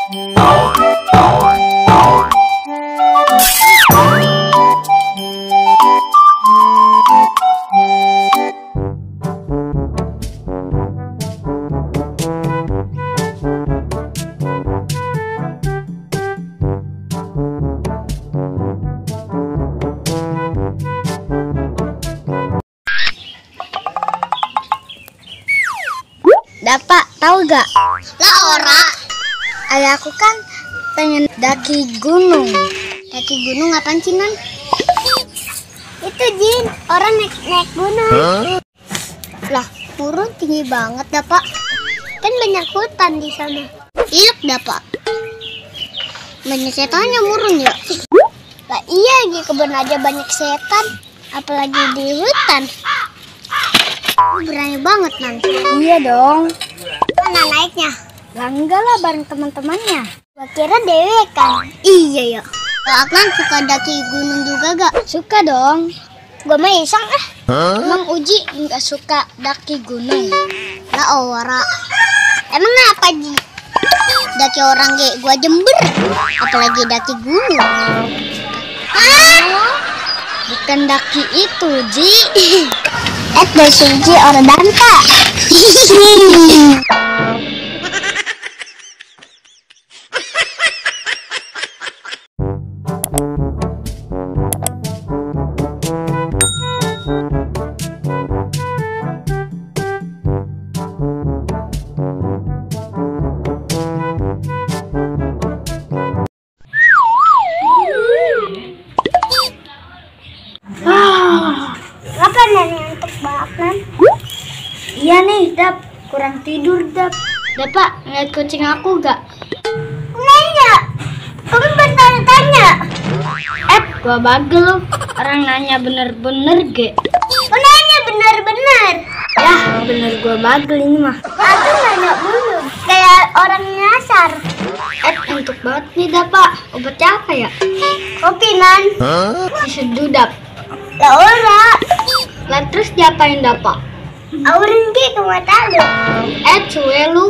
Dapat tahu gak? Lah ora. Ayahku kan pengen daki gunung. Daki gunung apaan sih, Nan? Itu Jin, orang naik gunung. Lah, murun tinggi banget dah, Pak. Kan banyak hutan di sana. Ilek dah, Pak. Banyak setannya murun ya. Lah iya, di kebun aja banyak setan, apalagi di hutan. Berani banget, Nan. Iya dong. Mana naiknya? Lah enggak lah, bareng teman-temannya. Gua kira dewe kan. Iya ya. Kalau Aklan suka daki gunung juga gak? Suka dong. Gua mah iseng Emang Uji nggak suka daki gunung? Lah ora. Emang apa Ji? Daki orang kayak gua Jember, apalagi daki gunung. Bukan daki itu, Ji. Dari Suji orang Danta. Apa nih untuk banget? Iya nih, Dap. Kurang tidur, Dap. Dapat ngeliat kucing aku gak? Nanya, kamu bertanya-tanya. Gua bagel lu. Orang nanya bener-bener ge. Nanya benar-benar. Yah, bener gua bagel ini mah. Aku nanya dulu, kayak orang nyasar. Untuk banget nih, Dapak. Obatnya apa ya? Kopi, Nan. Diseduh, Dap. Lah ora. Lah terus diapain, Dapak? Aurin ke mata lu. Cuwe lu.